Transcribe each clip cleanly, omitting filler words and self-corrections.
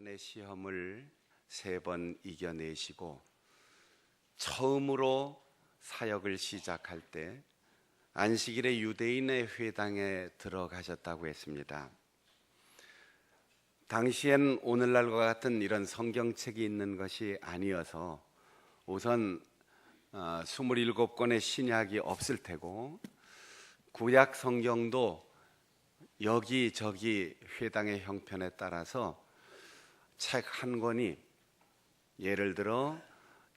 한해 시험을 3번 이겨내시고 처음으로 사역을 시작할 때 안식일에 유대인의 회당에 들어가셨다고 했습니다. 당시엔 오늘날과 같은 이런 성경책이 있는 것이 아니어서 우선 27권의 신약이 없을 테고 구약 성경도 여기저기 회당의 형편에 따라서 책 한 권이 예를 들어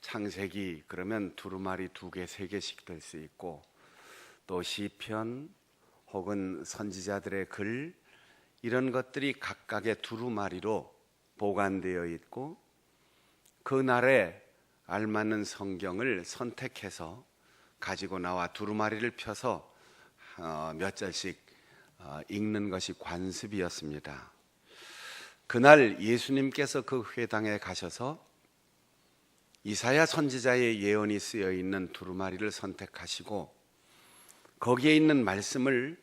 창세기 그러면 두루마리 2개, 3개씩 될 수 있고 또 시편 혹은 선지자들의 글 이런 것들이 각각의 두루마리로 보관되어 있고 그날에 알맞는 성경을 선택해서 가지고 나와 두루마리를 펴서 몇 절씩 읽는 것이 관습이었습니다. 그날 예수님께서 그 회당에 가셔서 이사야 선지자의 예언이 쓰여 있는 두루마리를 선택하시고 거기에 있는 말씀을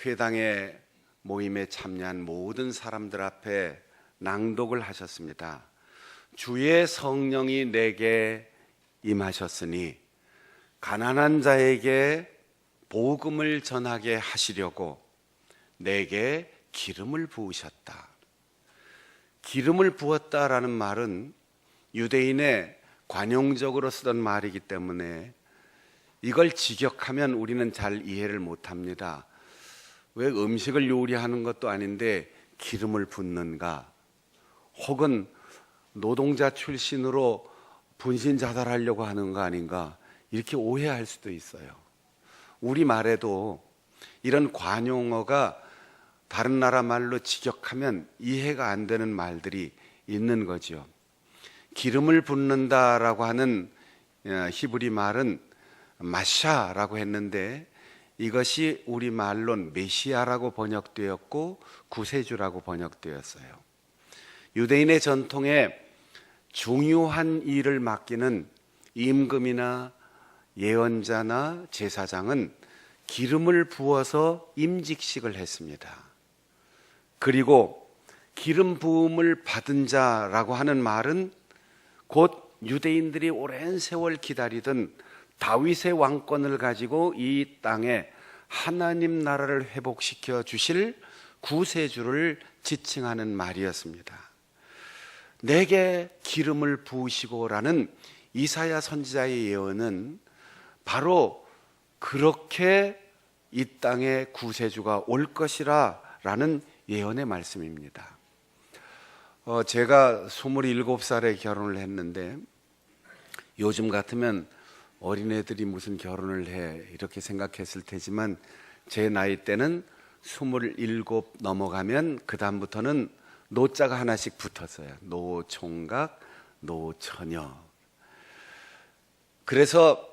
회당의 모임에 참여한 모든 사람들 앞에 낭독을 하셨습니다. 주의 성령이 내게 임하셨으니 가난한 자에게 복음을 전하게 하시려고 내게 기름을 부으셨다. 기름을 부었다라는 말은 유대인의 관용적으로 쓰던 말이기 때문에 이걸 직역하면 우리는 잘 이해를 못합니다. 왜 음식을 요리하는 것도 아닌데 기름을 붓는가? 혹은 노동자 출신으로 분신자살하려고 하는 거 아닌가? 이렇게 오해할 수도 있어요. 우리말에도 이런 관용어가 다른 나라 말로 직역하면 이해가 안 되는 말들이 있는 거죠. 기름을 붓는다라고 하는 히브리 말은 마샤라고 했는데 이것이 우리말로는 메시아라고 번역되었고 구세주라고 번역되었어요. 유대인의 전통에 중요한 일을 맡기는 임금이나 예언자나 제사장은 기름을 부어서 임직식을 했습니다. 그리고 기름 부음을 받은 자라고 하는 말은 곧 유대인들이 오랜 세월 기다리던 다윗의 왕권을 가지고 이 땅에 하나님 나라를 회복시켜 주실 구세주를 지칭하는 말이었습니다. 내게 기름을 부으시고라는 이사야 선지자의 예언은 바로 그렇게 이 땅에 구세주가 올 것이라 라는 예언의 말씀입니다. 제가 27살에 결혼을 했는데 요즘 같으면 어린애들이 무슨 결혼을 해 이렇게 생각했을 테지만 제 나이 때는 27 넘어가면 그 다음부터는 노자가 하나씩 붙었어요. 노총각, 노처녀. 그래서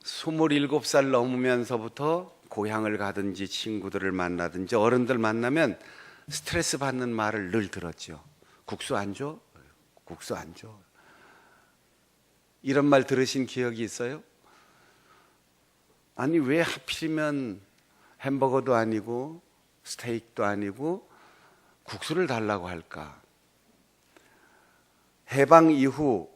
27살 넘으면서부터 고향을 가든지 친구들을 만나든지 어른들 만나면 스트레스 받는 말을 늘 들었죠. 국수 안 줘? 국수 안 줘. 이런 말 들으신 기억이 있어요? 아니 왜 하필이면 햄버거도 아니고 스테이크도 아니고 국수를 달라고 할까? 해방 이후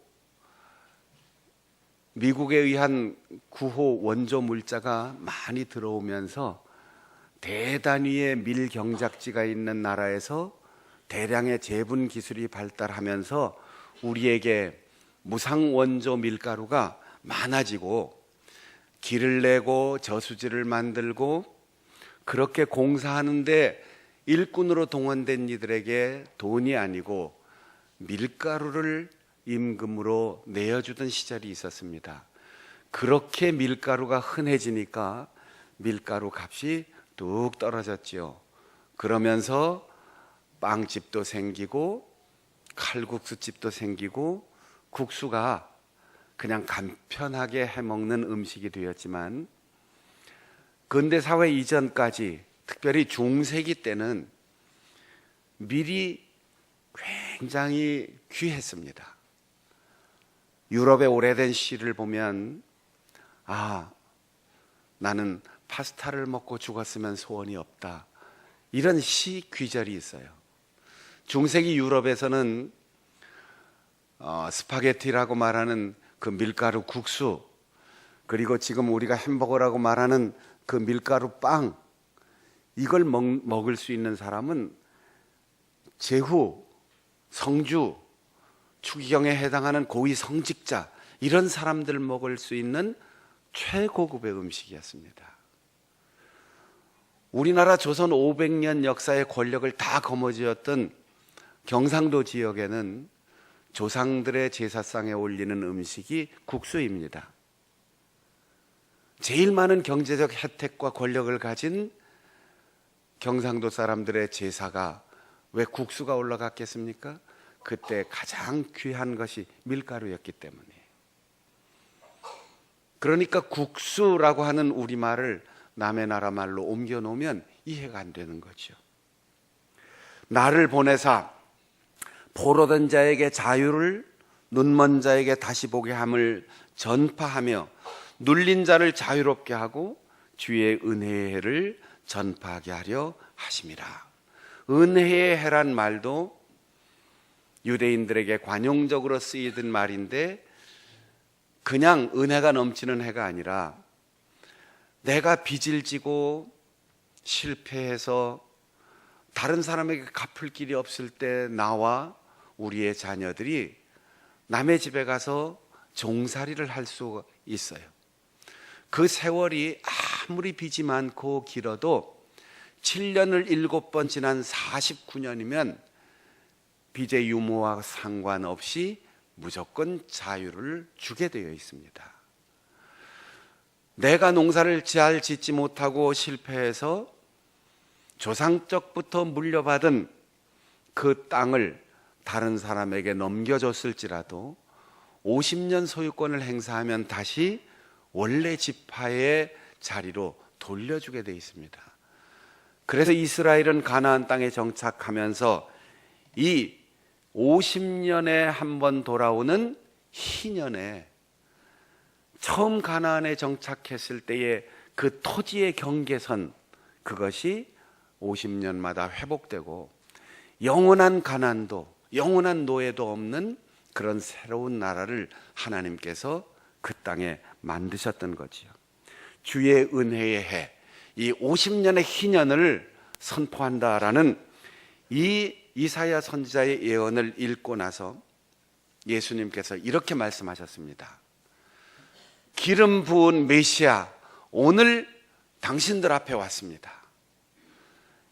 미국에 의한 구호 원조 물자가 많이 들어오면서 대단위의 밀 경작지가 있는 나라에서 대량의 제분 기술이 발달하면서 우리에게 무상 원조 밀가루가 많아지고 길을 내고 저수지를 만들고 그렇게 공사하는데 일꾼으로 동원된 이들에게 돈이 아니고 밀가루를 임금으로 내어주던 시절이 있었습니다. 그렇게 밀가루가 흔해지니까 밀가루 값이 뚝 떨어졌죠. 그러면서 빵집도 생기고 칼국수집도 생기고 국수가 그냥 간편하게 해먹는 음식이 되었지만 근대사회 이전까지 특별히 중세기 때는 밀이 굉장히 귀했습니다. 유럽의 오래된 시를 보면 나는 파스타를 먹고 죽었으면 소원이 없다 이런 시 귀절이 있어요. 중세기 유럽에서는 스파게티라고 말하는 그 밀가루 국수, 그리고 지금 우리가 햄버거라고 말하는 그 밀가루 빵, 이걸 먹을 수 있는 사람은 제후, 성주, 추기경에 해당하는 고위 성직자, 이런 사람들 먹을 수 있는 최고급의 음식이었습니다. 우리나라 조선 500년 역사의 권력을 다 거머쥐었던 경상도 지역에는 조상들의 제사상에 올리는 음식이 국수입니다. 제일 많은 경제적 혜택과 권력을 가진 경상도 사람들의 제사가 왜 국수가 올라갔겠습니까? 그때 가장 귀한 것이 밀가루였기 때문에. 그러니까 국수라고 하는 우리말을 남의 나라 말로 옮겨 놓으면 이해가 안 되는 거죠. 나를 보내사 포로된 자에게 자유를, 눈먼 자에게 다시 보게 함을 전파하며 눌린 자를 자유롭게 하고 주의 은혜의 해를 전파하게 하려 하심이라. 은혜의 해란 말도 유대인들에게 관용적으로 쓰이던 말인데, 그냥 은혜가 넘치는 해가 아니라 내가 빚을 지고 실패해서 다른 사람에게 갚을 길이 없을 때 나와 우리의 자녀들이 남의 집에 가서 종살이를 할 수 있어요. 그 세월이 아무리 빚이 많고 길어도 7년을 7번 지난 49년이면 빚의 유무와 상관없이 무조건 자유를 주게 되어 있습니다. 내가 농사를 잘 짓지 못하고 실패해서 조상적부터 물려받은 그 땅을 다른 사람에게 넘겨줬을지라도 50년 소유권을 행사하면 다시 원래 지파의 자리로 돌려주게 되어 있습니다. 그래서 이스라엘은 가나안 땅에 정착하면서 이 50년에 한 번 돌아오는 희년에 처음 가나안에 정착했을 때의 그 토지의 경계선, 그것이 50년마다 회복되고 영원한 가난도 영원한 노예도 없는 그런 새로운 나라를 하나님께서 그 땅에 만드셨던 거지요. 주의 은혜의 해, 이 50년의 희년을 선포한다라는 이 이사야 선지자의 예언을 읽고 나서 예수님께서 이렇게 말씀하셨습니다. 기름 부은 메시아, 오늘 당신들 앞에 왔습니다.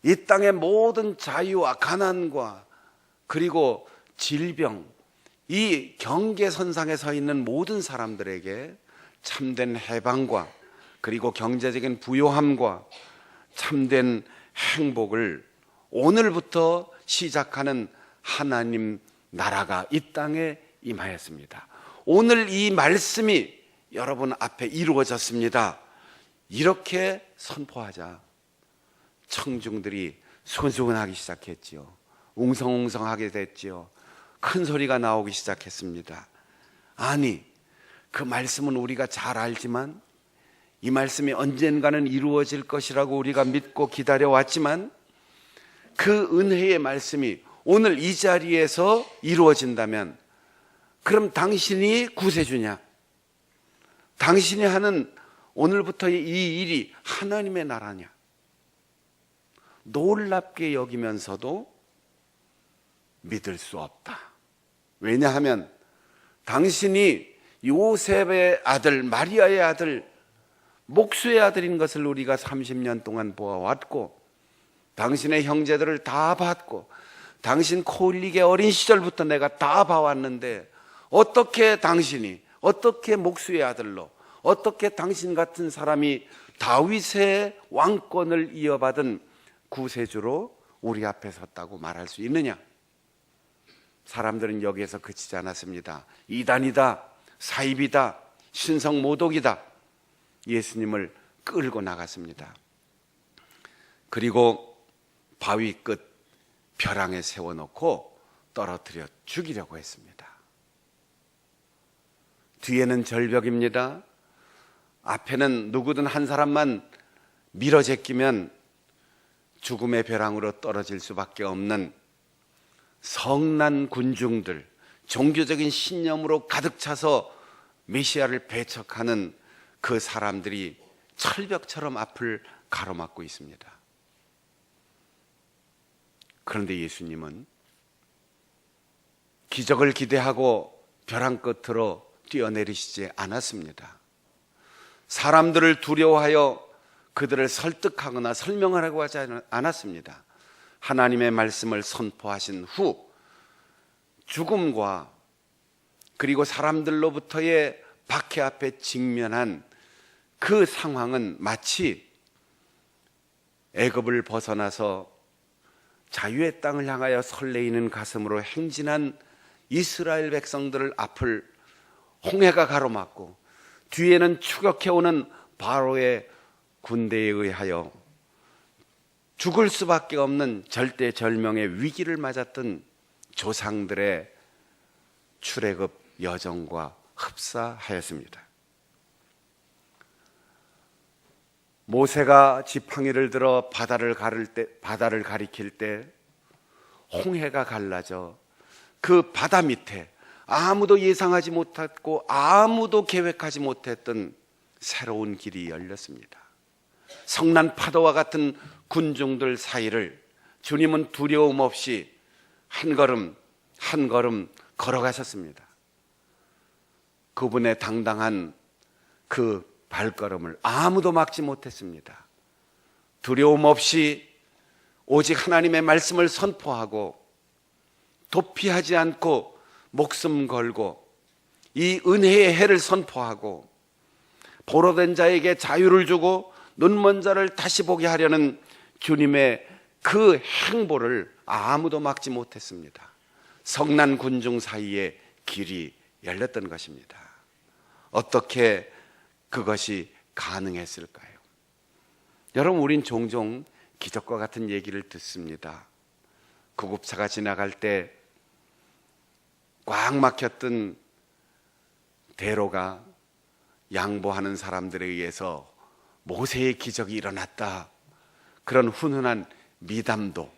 이 땅의 모든 자유와 가난과 그리고 질병, 이 경계선상에 서 있는 모든 사람들에게 참된 해방과 그리고 경제적인 부요함과 참된 행복을 오늘부터 시작하는 하나님 나라가 이 땅에 임하였습니다. 오늘 이 말씀이 여러분 앞에 이루어졌습니다. 이렇게 선포하자 청중들이 손수건하기 시작했지요. 웅성웅성하게 됐지요. 큰 소리가 나오기 시작했습니다. 아니, 그 말씀은 우리가 잘 알지만 이 말씀이 언젠가는 이루어질 것이라고 우리가 믿고 기다려왔지만 그 은혜의 말씀이 오늘 이 자리에서 이루어진다면 그럼 당신이 구세주냐? 당신이 하는 오늘부터 이 일이 하나님의 나라냐? 놀랍게 여기면서도 믿을 수 없다. 왜냐하면 당신이 요셉의 아들, 마리아의 아들, 목수의 아들인 것을 우리가 30년 동안 보아왔고 당신의 형제들을 다 봤고 당신 코 흘리게 어린 시절부터 내가 다 봐왔는데 어떻게 당신이, 어떻게 목수의 아들로, 어떻게 당신 같은 사람이 다윗의 왕권을 이어받은 구세주로 우리 앞에 섰다고 말할 수 있느냐? 사람들은 여기에서 그치지 않았습니다. 이단이다, 사입이다, 신성모독이다, 예수님을 끌고 나갔습니다. 그리고 바위 끝 벼랑에 세워놓고 떨어뜨려 죽이려고 했습니다. 뒤에는 절벽입니다. 앞에는 누구든 한 사람만 밀어 제끼면 죽음의 벼랑으로 떨어질 수밖에 없는 성난 군중들, 종교적인 신념으로 가득 차서 메시아를 배척하는 그 사람들이 철벽처럼 앞을 가로막고 있습니다. 그런데 예수님은 기적을 기대하고 벼랑 끝으로 뛰어내리시지 않았습니다. 사람들을 두려워하여 그들을 설득하거나 설명하라고 하지 않았습니다. 하나님의 말씀을 선포하신 후 죽음과 그리고 사람들로부터의 박해 앞에 직면한 그 상황은 마치 애굽을 벗어나서 자유의 땅을 향하여 설레이는 가슴으로 행진한 이스라엘 백성들을 앞을 홍해가 가로막고 뒤에는 추격해오는 바로의 군대에 의하여 죽을 수밖에 없는 절대절명의 위기를 맞았던 조상들의 출애굽 여정과 흡사하였습니다. 모세가 지팡이를 들어 바다를 가리킬 때 홍해가 갈라져 그 바다 밑에 아무도 예상하지 못했고 아무도 계획하지 못했던 새로운 길이 열렸습니다. 성난 파도와 같은 군중들 사이를 주님은 두려움 없이 한 걸음 한 걸음 걸어가셨습니다. 그분의 당당한 그 발걸음을 아무도 막지 못했습니다. 두려움 없이 오직 하나님의 말씀을 선포하고 도피하지 않고 목숨 걸고 이 은혜의 해를 선포하고 포로된 자에게 자유를 주고 눈먼 자를 다시 보게 하려는 주님의 그 행보를 아무도 막지 못했습니다. 성난 군중 사이에 길이 열렸던 것입니다. 어떻게 그것이 가능했을까요? 여러분, 우린 종종 기적과 같은 얘기를 듣습니다. 구급차가 지나갈 때 꽉 막혔던 대로가 양보하는 사람들에 의해서 모세의 기적이 일어났다. 그런 훈훈한 미담도,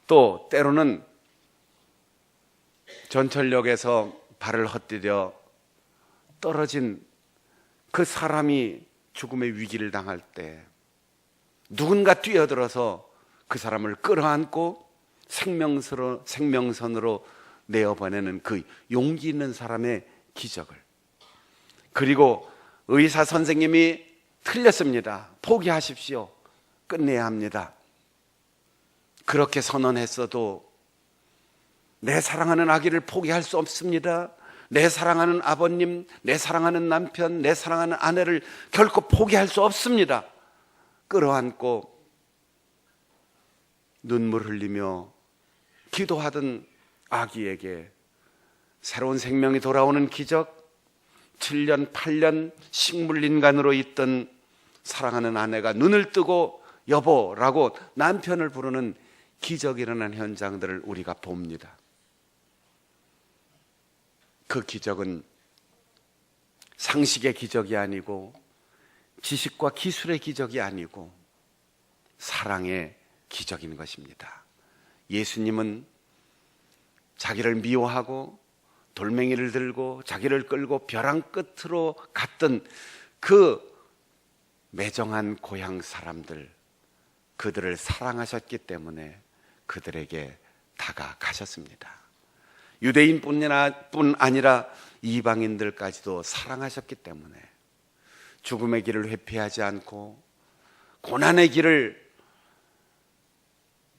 또 때로는 전철역에서 발을 헛디뎌 떨어진 그 사람이 죽음의 위기를 당할 때 누군가 뛰어들어서 그 사람을 끌어안고 생명선으로 내어보내는 그 용기 있는 사람의 기적을, 그리고 의사 선생님이 틀렸습니다. 포기하십시오. 끝내야 합니다. 그렇게 선언했어도 내 사랑하는 아기를 포기할 수 없습니다. 내 사랑하는 아버님, 내 사랑하는 남편, 내 사랑하는 아내를 결코 포기할 수 없습니다. 끌어안고 눈물 흘리며 기도하던 아기에게 새로운 생명이 돌아오는 기적, 7년, 8년 식물인간으로 있던 사랑하는 아내가 눈을 뜨고 여보라고 남편을 부르는 기적이 일어난 현장들을 우리가 봅니다. 그 기적은 상식의 기적이 아니고 지식과 기술의 기적이 아니고 사랑의 기적인 것입니다. 예수님은 자기를 미워하고 돌멩이를 들고 자기를 끌고 벼랑 끝으로 갔던 그 매정한 고향 사람들, 그들을 사랑하셨기 때문에 그들에게 다가가셨습니다. 유대인뿐 아니라 이방인들까지도 사랑하셨기 때문에 죽음의 길을 회피하지 않고 고난의 길을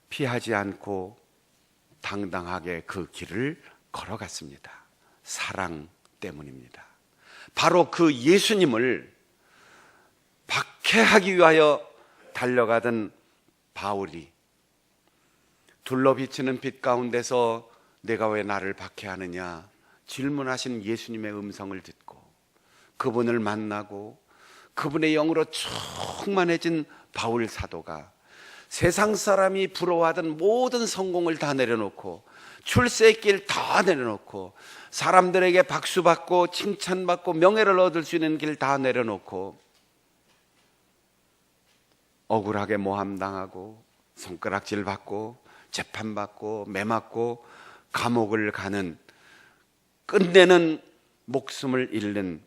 피하지 않고 당당하게 그 길을 걸어갔습니다. 사랑 때문입니다. 바로 그 예수님을 박해하기 위하여 달려가던 바울이 둘러비치는 빛 가운데서 내가 왜 나를 박해하느냐 질문하신 예수님의 음성을 듣고 그분을 만나고 그분의 영으로 충만해진 바울 사도가 세상 사람이 부러워하던 모든 성공을 다 내려놓고 출세의 길 다 내려놓고 사람들에게 박수받고 칭찬받고 명예를 얻을 수 있는 길 다 내려놓고 억울하게 모함당하고 손가락질 받고 재판받고 매맞고 감옥을 가는, 끝내는 목숨을 잃는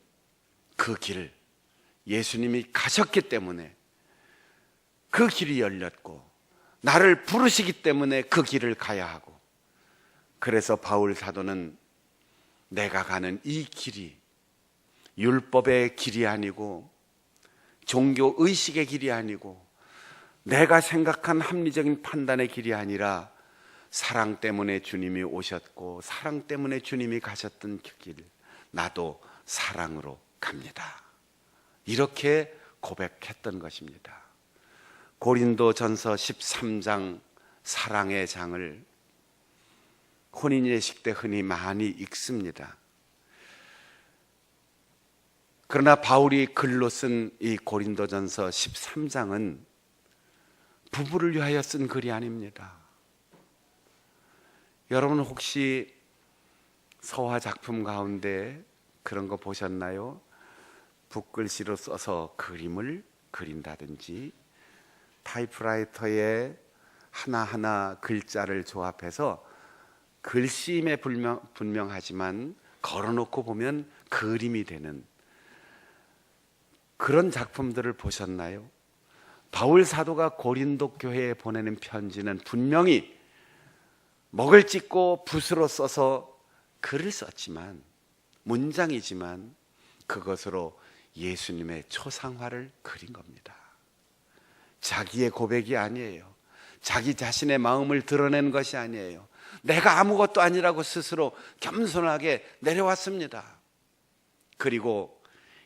그 길, 예수님이 가셨기 때문에 그 길이 열렸고, 나를 부르시기 때문에 그 길을 가야 하고, 그래서 바울 사도는 내가 가는 이 길이 율법의 길이 아니고 종교 의식의 길이 아니고 내가 생각한 합리적인 판단의 길이 아니라 사랑 때문에 주님이 오셨고 사랑 때문에 주님이 가셨던 그 길, 나도 사랑으로 갑니다. 이렇게 고백했던 것입니다. 고린도전서 13장 사랑의 장을 혼인예식 때 흔히 많이 읽습니다. 그러나 바울이 글로 쓴 이 고린도전서 13장은 부부를 위하여 쓴 글이 아닙니다. 여러분 혹시 서화 작품 가운데 그런 거 보셨나요? 붓글씨로 써서 그림을 그린다든지 타이프라이터에 하나하나 글자를 조합해서 글씨임에 분명하지만 걸어놓고 보면 그림이 되는 그런 작품들을 보셨나요? 바울 사도가 고린도 교회에 보내는 편지는 분명히 먹을 찢고 붓으로 써서 글을 썼지만, 문장이지만 그것으로 예수님의 초상화를 그린 겁니다. 자기의 고백이 아니에요. 자기 자신의 마음을 드러낸 것이 아니에요. 내가 아무것도 아니라고 스스로 겸손하게 내려왔습니다. 그리고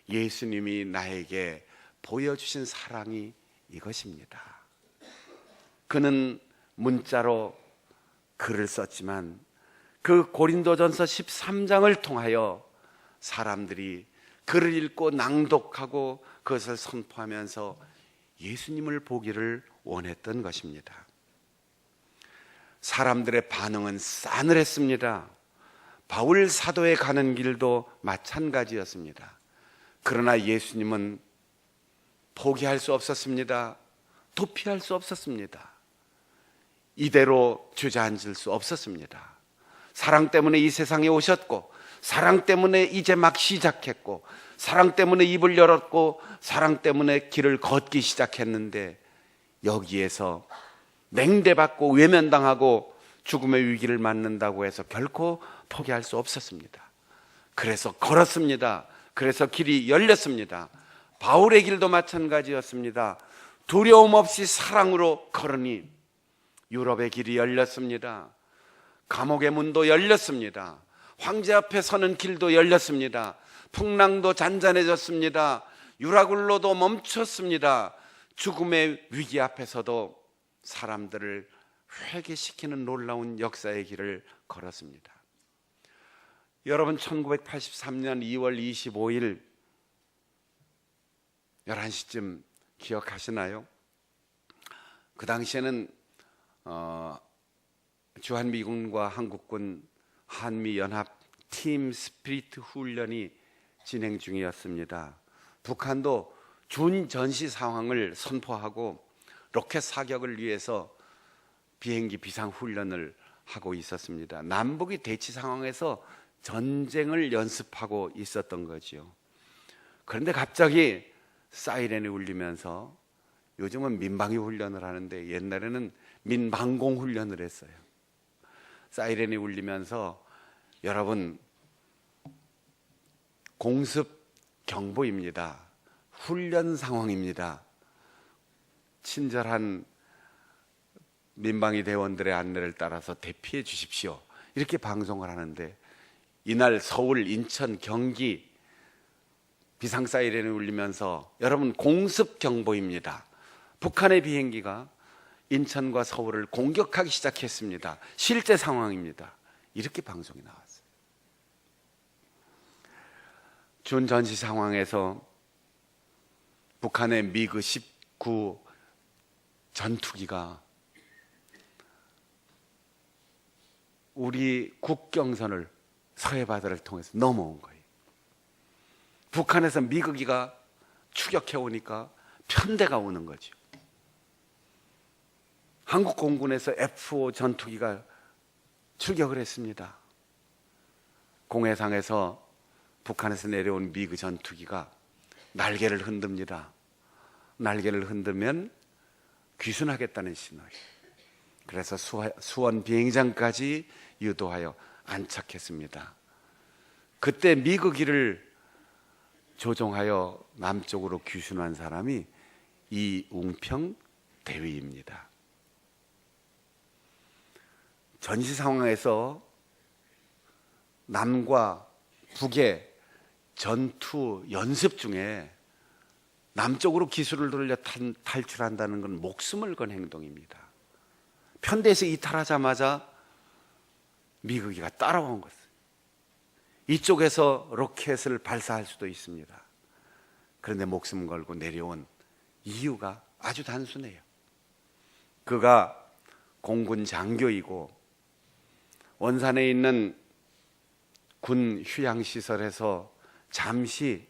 예수님이 나에게 보여주신 사랑이 이것입니다. 그는 문자로 글을 썼지만 그 고린도전서 13장을 통하여 사람들이 글을 읽고 낭독하고 그것을 선포하면서 예수님을 보기를 원했던 것입니다. 사람들의 반응은 싸늘했습니다. 바울 사도에 가는 길도 마찬가지였습니다. 그러나 예수님은 포기할 수 없었습니다. 도피할 수 없었습니다. 이대로 주저앉을 수 없었습니다. 사랑 때문에 이 세상에 오셨고, 사랑 때문에 이제 막 시작했고, 사랑 때문에 입을 열었고, 사랑 때문에 길을 걷기 시작했는데, 여기에서 맹대받고 외면당하고 죽음의 위기를 맞는다고 해서 결코 포기할 수 없었습니다. 그래서 걸었습니다. 그래서 길이 열렸습니다. 바울의 길도 마찬가지였습니다. 두려움 없이 사랑으로 걸으니 유럽의 길이 열렸습니다. 감옥의 문도 열렸습니다. 황제 앞에 서는 길도 열렸습니다. 풍랑도 잔잔해졌습니다. 유라굴로도 멈췄습니다. 죽음의 위기 앞에서도 사람들을 회개시키는 놀라운 역사의 길을 걸었습니다. 여러분 1983년 2월 25일 11시쯤 기억하시나요? 그 당시에는 주한미군과 한국군 한미연합 팀 스피리트 훈련이 진행 중이었습니다. 북한도 준전시 상황을 선포하고 로켓 사격을 위해서 비행기 비상훈련을 하고 있었습니다. 남북이 대치 상황에서 전쟁을 연습하고 있었던 거죠. 그런데 갑자기 사이렌이 울리면서, 요즘은 민방위 훈련을 하는데 옛날에는 민방공 훈련을 했어요. 사이렌이 울리면서 여러분, 공습 경보입니다. 훈련 상황입니다. 친절한 민방위 대원들의 안내를 따라서 대피해 주십시오. 이렇게 방송을 하는데, 이날 서울, 인천, 경기 비상 사이렌이 울리면서 여러분 공습 경보입니다. 북한의 비행기가 인천과 서울을 공격하기 시작했습니다. 실제 상황입니다. 이렇게 방송이 나왔어요. 준전시 상황에서 북한의 미그 19 전투기가 우리 국경선을, 서해바다를 통해서 넘어온 거예요. 북한에서 미그기가 추격해 오니까 편대가 오는 거죠. 한국 공군에서 F-5 전투기가 출격을 했습니다. 공해상에서 북한에서 내려온 미그 전투기가 날개를 흔듭니다. 날개를 흔들면 귀순하겠다는 신호예요. 그래서 수원 비행장까지 유도하여 안착했습니다. 그때 미그기를 조종하여 남쪽으로 귀순한 사람이 이웅평 대위입니다. 전시 상황에서 남과 북의 전투 연습 중에 남쪽으로 기술을 돌려 탈출한다는 건 목숨을 건 행동입니다. 편대에서 이탈하자마자 미국이가 따라온 것을, 이쪽에서 로켓을 발사할 수도 있습니다. 그런데 목숨 걸고 내려온 이유가 아주 단순해요. 그가 공군 장교이고 원산에 있는 군 휴양시설에서 잠시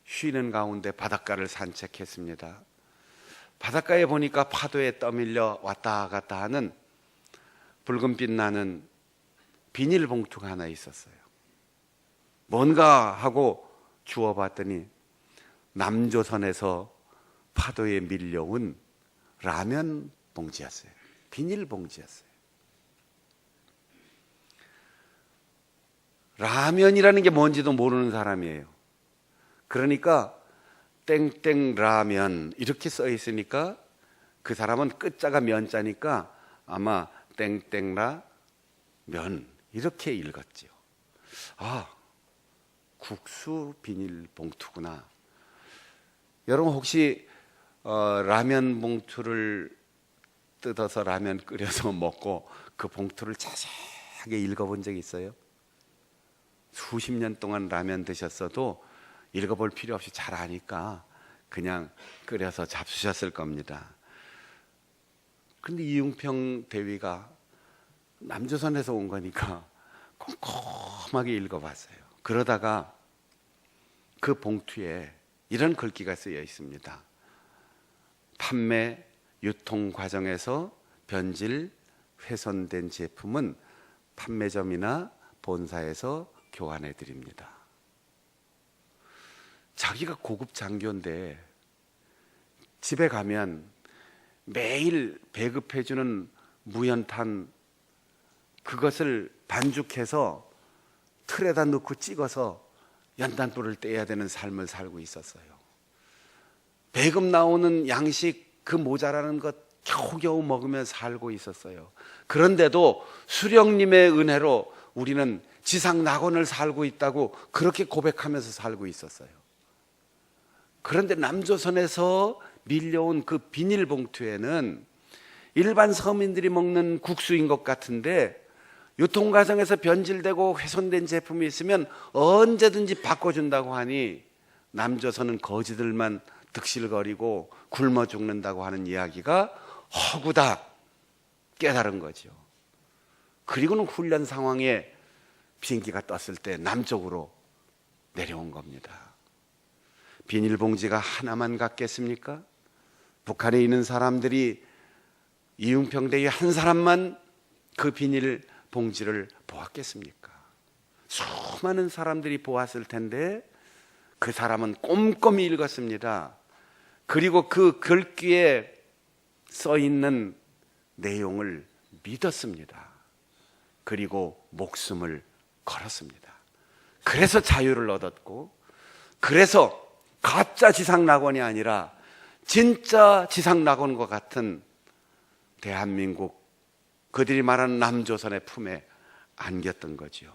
쉬는 가운데 바닷가를 산책했습니다. 바닷가에 보니까 파도에 떠밀려 왔다 갔다 하는 붉은빛 나는 비닐봉투가 하나 있었어요. 뭔가 하고 주워봤더니 남조선에서 파도에 밀려온 라면 봉지였어요. 비닐봉지였어요. 라면이라는 게 뭔지도 모르는 사람이에요. 그러니까 땡땡 라면 이렇게 써 있으니까 그 사람은 끝자가 면자니까 아마 땡땡라 면 이렇게 읽었죠. 아, 국수 비닐 봉투구나. 여러분 혹시 라면 봉투를 뜯어서 라면 끓여서 먹고 그 봉투를 자세하게 읽어본 적 있어요? 수십 년 동안 라면 드셨어도 읽어볼 필요 없이 잘 아니까 그냥 끓여서 잡수셨을 겁니다. 근데 이웅평 대위가 남조선에서 온 거니까 꼼꼼하게 읽어봤어요. 그러다가 그 봉투에 이런 글귀가 쓰여 있습니다. 판매, 유통 과정에서 변질, 훼손된 제품은 판매점이나 본사에서 교환해 드립니다. 자기가 고급 장교인데 집에 가면 매일 배급해주는 무연탄 그것을 반죽해서 틀에다 넣고 찍어서 연탄불을 떼야 되는 삶을 살고 있었어요. 배급 나오는 양식 그 모자라는 것 겨우겨우 먹으며 살고 있었어요. 그런데도 수령님의 은혜로 우리는 지상 낙원을 살고 있다고 그렇게 고백하면서 살고 있었어요. 그런데 남조선에서 밀려온 그 비닐봉투에는 일반 서민들이 먹는 국수인 것 같은데 유통 과정에서 변질되고 훼손된 제품이 있으면 언제든지 바꿔준다고 하니 남조선은 거지들만 득실거리고 굶어 죽는다고 하는 이야기가 허구다 깨달은 거죠. 그리고는 훈련 상황에 비행기가 떴을 때 남쪽으로 내려온 겁니다. 비닐봉지가 하나만 같겠습니까? 북한에 있는 사람들이 이웅평 대위 한 사람만 그 비닐봉지를 보았겠습니까? 수많은 사람들이 보았을 텐데 그 사람은 꼼꼼히 읽었습니다. 그리고 그 글귀에 써 있는 내용을 믿었습니다. 그리고 목숨을 걸었습니다. 그래서 자유를 얻었고, 그래서 가짜 지상낙원이 아니라 진짜 지상낙원과 같은 대한민국, 그들이 말하는 남조선의 품에 안겼던 거죠.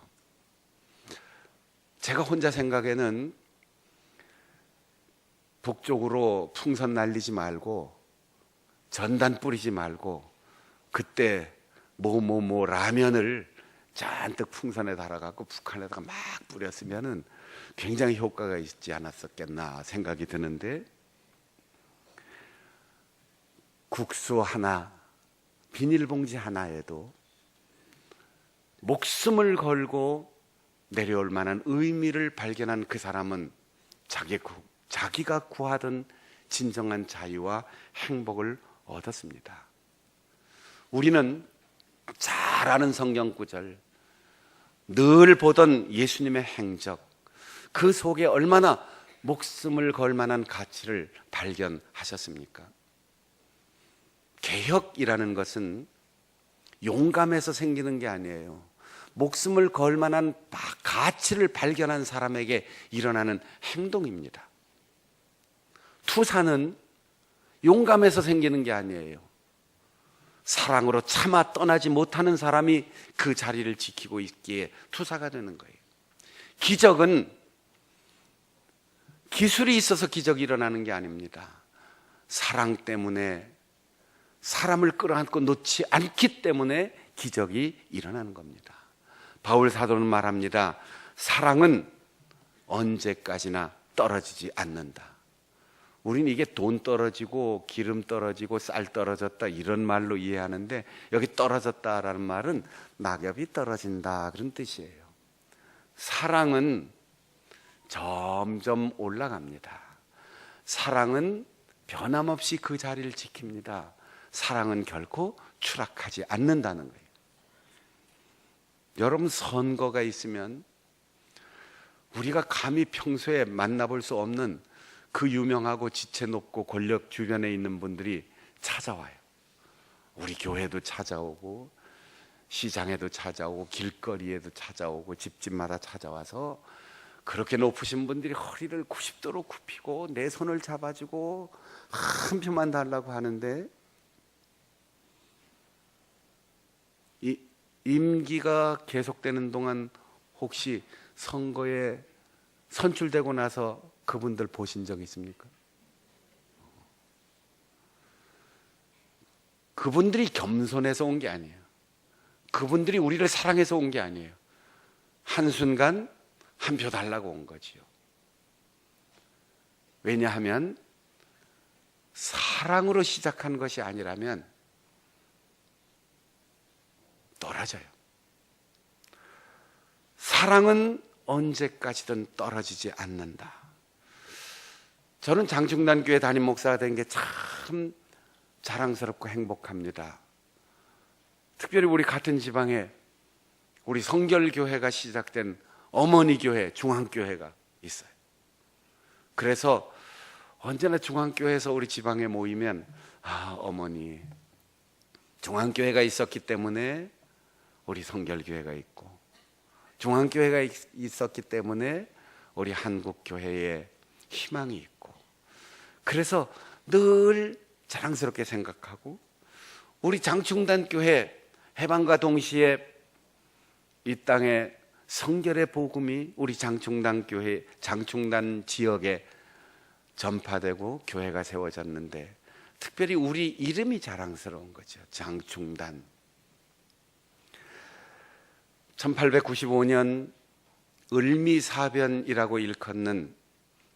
제가 혼자 생각에는 북쪽으로 풍선 날리지 말고 전단 뿌리지 말고 그때 뭐 라면을 잔뜩 풍선에 달아갖고 북한에다가 막 뿌렸으면은 굉장히 효과가 있지 않았었겠나 생각이 드는데, 국수 하나, 비닐봉지 하나에도 목숨을 걸고 내려올 만한 의미를 발견한 그 사람은 자기가 구하던 진정한 자유와 행복을 얻었습니다. 우리는 잘 아는 성경 구절, 늘 보던 예수님의 행적, 그 속에 얼마나 목숨을 걸 만한 가치를 발견하셨습니까? 개혁이라는 것은 용감해서 생기는 게 아니에요. 목숨을 걸 만한 가치를 발견한 사람에게 일어나는 행동입니다. 투사는 용감해서 생기는 게 아니에요. 사랑으로 차마 떠나지 못하는 사람이 그 자리를 지키고 있기에 투사가 되는 거예요. 기적은 기술이 있어서 기적이 일어나는 게 아닙니다. 사랑 때문에, 사람을 끌어안고 놓지 않기 때문에 기적이 일어나는 겁니다. 바울 사도는 말합니다. 사랑은 언제까지나 떨어지지 않는다. 우리는 이게 돈 떨어지고 기름 떨어지고 쌀 떨어졌다 이런 말로 이해하는데, 여기 떨어졌다라는 말은 낙엽이 떨어진다 그런 뜻이에요. 사랑은 점점 올라갑니다. 사랑은 변함없이 그 자리를 지킵니다. 사랑은 결코 추락하지 않는다는 거예요. 여러분, 선거가 있으면 우리가 감히 평소에 만나볼 수 없는 그 유명하고 지체 높고 권력 주변에 있는 분들이 찾아와요. 우리 교회도 찾아오고 시장에도 찾아오고 길거리에도 찾아오고 집집마다 찾아와서 그렇게 높으신 분들이 허리를 90도로 굽히고 내 손을 잡아주고 한 표만 달라고 하는데, 이 임기가 계속되는 동안 혹시 선거에 선출되고 나서 그분들 보신 적 있습니까? 그분들이 겸손해서 온 게 아니에요. 그분들이 우리를 사랑해서 온 게 아니에요. 한순간 한 표 달라고 온 거지요. 왜냐하면 사랑으로 시작한 것이 아니라면 떨어져요. 사랑은 언제까지든 떨어지지 않는다. 저는 장충단교회 담임 목사가 된 게 참 자랑스럽고 행복합니다. 특별히 우리 같은 지방에 우리 성결교회가 시작된 어머니 교회, 중앙교회가 있어요. 그래서 언제나 중앙교회에서 우리 지방에 모이면, 어머니, 중앙교회가 있었기 때문에 우리 성결교회가 있고, 중앙교회가 있었기 때문에 우리 한국교회에 희망이 있고, 그래서 늘 자랑스럽게 생각하고, 우리 장충단교회 해방과 동시에 이 땅에 성결의 복음이 우리 장충단교회, 장충단 지역에 전파되고 교회가 세워졌는데, 특별히 우리 이름이 자랑스러운 거죠. 장충단. 1895년 을미사변이라고 일컫는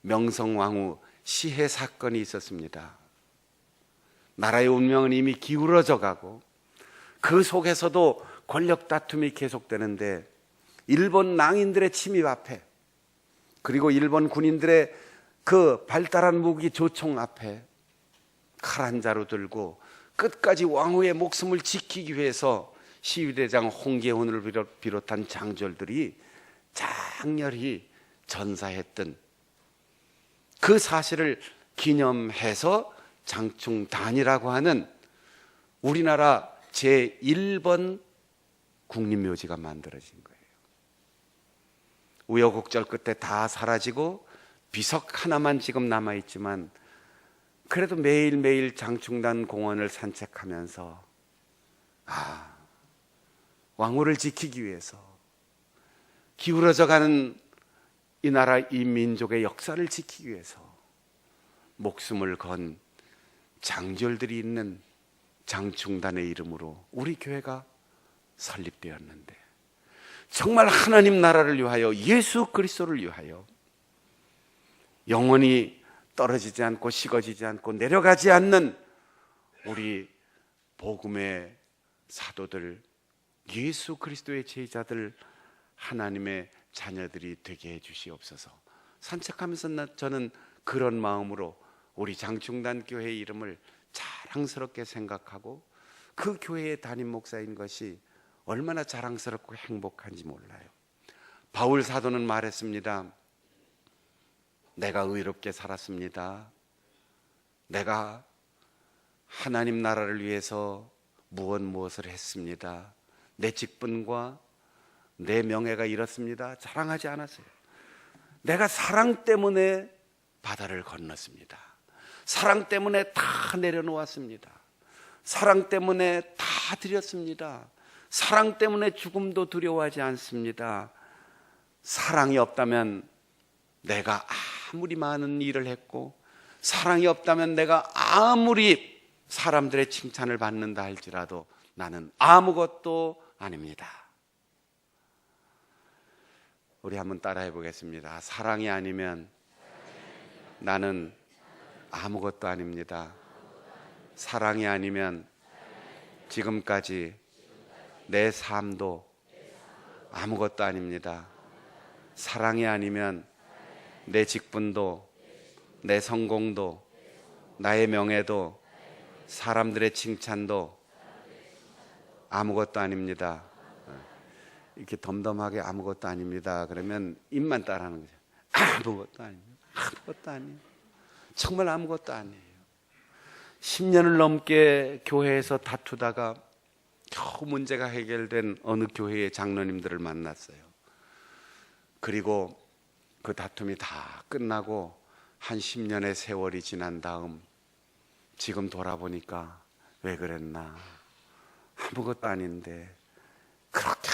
명성황후 시해 사건이 있었습니다. 나라의 운명은 이미 기울어져 가고 그 속에서도 권력 다툼이 계속되는데, 일본 낭인들의 침입 앞에, 그리고 일본 군인들의 그 발달한 무기 조총 앞에 칼 한 자루 들고 끝까지 왕후의 목숨을 지키기 위해서 시위대장 홍계훈을 비롯한 장졸들이 장렬히 전사했던 그 사실을 기념해서 장충단이라고 하는 우리나라 제1번 국립묘지가 만들어진 거예요. 우여곡절 끝에 다 사라지고 비석 하나만 지금 남아있지만, 그래도 매일매일 장충단 공원을 산책하면서 왕후를 지키기 위해서, 기울어져 가는 이 나라 이 민족의 역사를 지키기 위해서 목숨을 건 장졸들이 있는 장충단의 이름으로 우리 교회가 설립되었는데, 정말 하나님 나라를 위하여, 예수 그리스도를 위하여 영원히 떨어지지 않고 식어지지 않고 내려가지 않는 우리 복음의 사도들, 예수 그리스도의 제자들, 하나님의 자녀들이 되게 해 주시옵소서. 산책하면서 저는 그런 마음으로 우리 장충단 교회의 이름을 자랑스럽게 생각하고, 그 교회의 담임 목사인 것이 얼마나 자랑스럽고 행복한지 몰라요. 바울 사도는 말했습니다. 내가 의롭게 살았습니다. 내가 하나님 나라를 위해서 무엇을 했습니다. 내 직분과 내 명예가 이렇습니다. 자랑하지 않았어요. 내가 사랑 때문에 바다를 건넜습니다. 사랑 때문에 다 내려놓았습니다. 사랑 때문에 다 드렸습니다. 사랑 때문에 죽음도 두려워하지 않습니다. 사랑이 없다면 내가 아무리 많은 일을 했고, 사랑이 없다면 내가 아무리 사람들의 칭찬을 받는다 할지라도 나는 아무것도 아닙니다. 우리 한번 따라해 보겠습니다. 사랑이 아니면 나는 아무것도 아닙니다. 사랑이 아니면 지금까지 내 삶도 아무것도 아닙니다. 사랑이 아니면 내 직분도, 내 성공도, 나의 명예도, 사람들의 칭찬도 아무것도 아닙니다. 이렇게 덤덤하게 아무것도 아닙니다 그러면 입만 따라하는 거죠. 아무것도 아닙니다. 아무것도 아니에요. 정말 아무것도 아니에요. 10년을 넘게 교회에서 다투다가 겨우 문제가 해결된 어느 교회의 장로님들을 만났어요. 그리고 그 다툼이 다 끝나고 한 10년의 세월이 지난 다음 지금 돌아보니까 왜 그랬나, 아무것도 아닌데 그렇게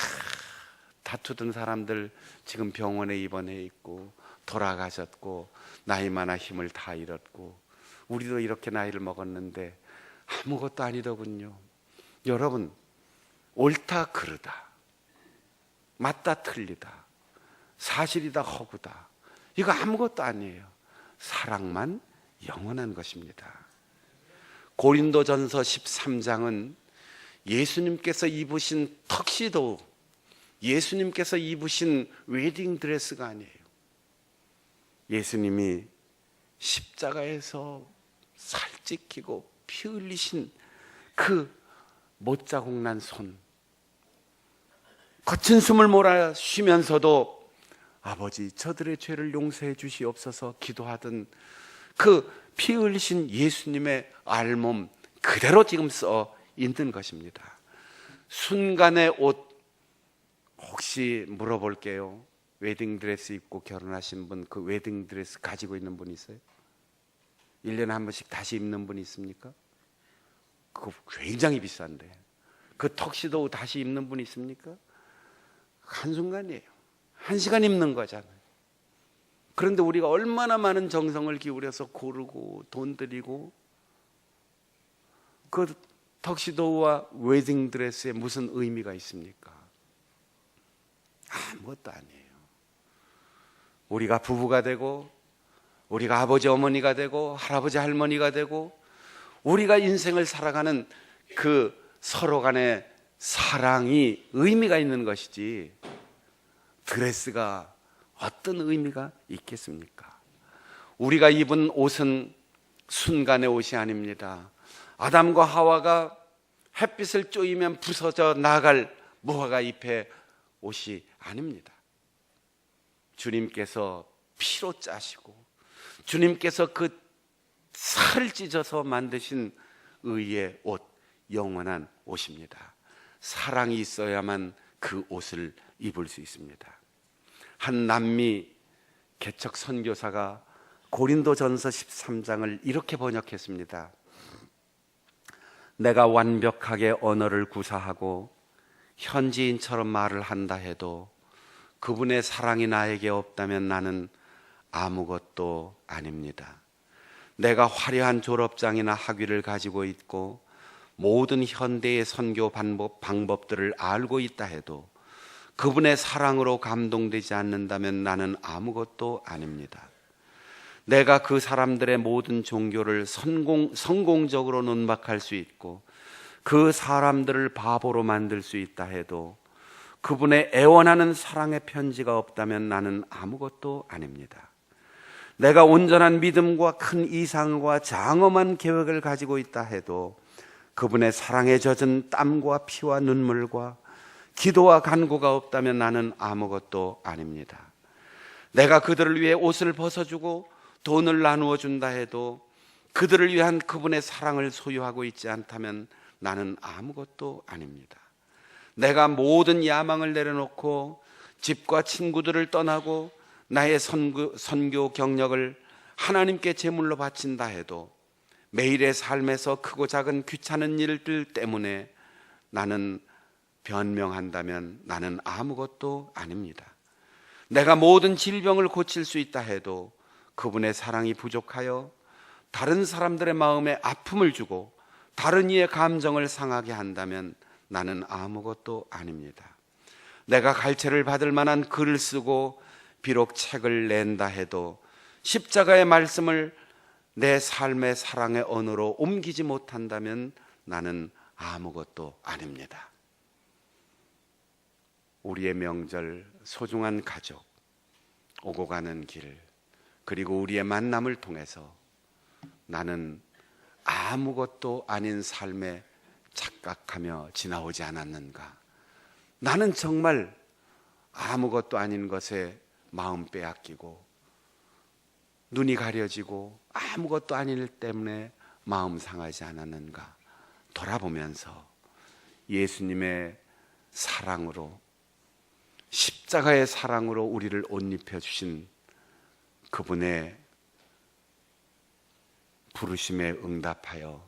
다투던 사람들 지금 병원에 입원해 있고 돌아가셨고 나이 많아 힘을 다 잃었고 우리도 이렇게 나이를 먹었는데 아무것도 아니더군요. 여러분, 옳다 그르다, 맞다 틀리다, 사실이다 허구다, 이거 아무것도 아니에요. 사랑만 영원한 것입니다. 고린도전서 13장은 예수님께서 입으신 턱시도, 예수님께서 입으신 웨딩드레스가 아니에요. 예수님이 십자가에서 살 찢기고 피 흘리신 그 못자국 난 손, 거친 숨을 몰아 쉬면서도 아버지 저들의 죄를 용서해 주시옵소서 기도하던 그 피 흘리신 예수님의 알몸 그대로 지금 써 있는 것입니다. 순간의 옷, 혹시 물어볼게요. 웨딩드레스 입고 결혼하신 분, 그 웨딩드레스 가지고 있는 분 있어요? 1년에 한 번씩 다시 입는 분 있습니까? 그거 굉장히 비싼데 그 턱시도 다시 입는 분 있습니까? 한순간이에요. 1시간 입는 거잖아요. 그런데 우리가 얼마나 많은 정성을 기울여서 고르고 돈 들이고 그 턱시도와 웨딩드레스에 무슨 의미가 있습니까? 아무것도 아니에요. 우리가 부부가 되고 우리가 아버지 어머니가 되고 할아버지 할머니가 되고 우리가 인생을 살아가는 그 서로 간의 사랑이 의미가 있는 것이지 드레스가 어떤 의미가 있겠습니까? 우리가 입은 옷은 순간의 옷이 아닙니다. 아담과 하와가 햇빛을 쬐이면 부서져 나갈 무화과 잎의 옷이 아닙니다. 주님께서 피로 짜시고 주님께서 그 살을 찢어서 만드신 의의 옷, 영원한 옷입니다. 사랑이 있어야만 그 옷을 입을 수 있습니다. 한 남미 개척 선교사가 고린도전서 13장을 이렇게 번역했습니다. 내가 완벽하게 언어를 구사하고 현지인처럼 말을 한다 해도 그분의 사랑이 나에게 없다면 나는 아무것도 아닙니다. 내가 화려한 졸업장이나 학위를 가지고 있고 모든 현대의 선교 방법들을 알고 있다 해도 그분의 사랑으로 감동되지 않는다면 나는 아무것도 아닙니다. 내가 그 사람들의 모든 종교를 성공적으로 논박할 수 있고 그 사람들을 바보로 만들 수 있다 해도 그분의 애원하는 사랑의 편지가 없다면 나는 아무것도 아닙니다. 내가 온전한 믿음과 큰 이상과 장엄한 계획을 가지고 있다 해도 그분의 사랑에 젖은 땀과 피와 눈물과 기도와 간구가 없다면 나는 아무것도 아닙니다. 내가 그들을 위해 옷을 벗어주고 돈을 나누어 준다 해도 그들을 위한 그분의 사랑을 소유하고 있지 않다면 나는 아무것도 아닙니다. 내가 모든 야망을 내려놓고 집과 친구들을 떠나고 나의 선교 경력을 하나님께 제물로 바친다 해도 매일의 삶에서 크고 작은 귀찮은 일들 때문에 나는 변명한다면 나는 아무것도 아닙니다. 내가 모든 질병을 고칠 수 있다 해도 그분의 사랑이 부족하여 다른 사람들의 마음에 아픔을 주고 다른 이의 감정을 상하게 한다면 나는 아무것도 아닙니다. 내가 갈채를 받을 만한 글을 쓰고 비록 책을 낸다 해도 십자가의 말씀을 내 삶의 사랑의 언어로 옮기지 못한다면 나는 아무것도 아닙니다. 우리의 명절, 소중한 가족, 오고 가는 길, 그리고 우리의 만남을 통해서 나는 아무것도 아닌 삶에 착각하며 지나오지 않았는가? 나는 정말 아무것도 아닌 것에 마음 빼앗기고 눈이 가려지고 아무것도 아닌 일 때문에 마음 상하지 않았는가? 돌아보면서 예수님의 사랑으로, 십자가의 사랑으로 우리를 옷 입혀주신 그분의 부르심에 응답하여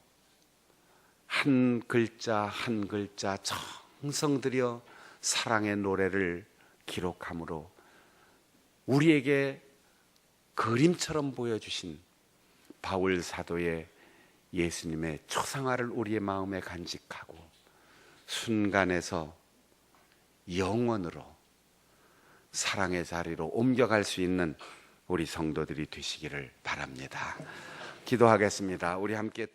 한 글자 한 글자 정성 들여 사랑의 노래를 기록함으로 우리에게 그림처럼 보여주신 바울 사도의 예수님의 초상화를 우리의 마음에 간직하고 순간에서 영원으로 사랑의 자리로 옮겨갈 수 있는 우리 성도들이 되시기를 바랍니다. 기도하겠습니다. 우리 함께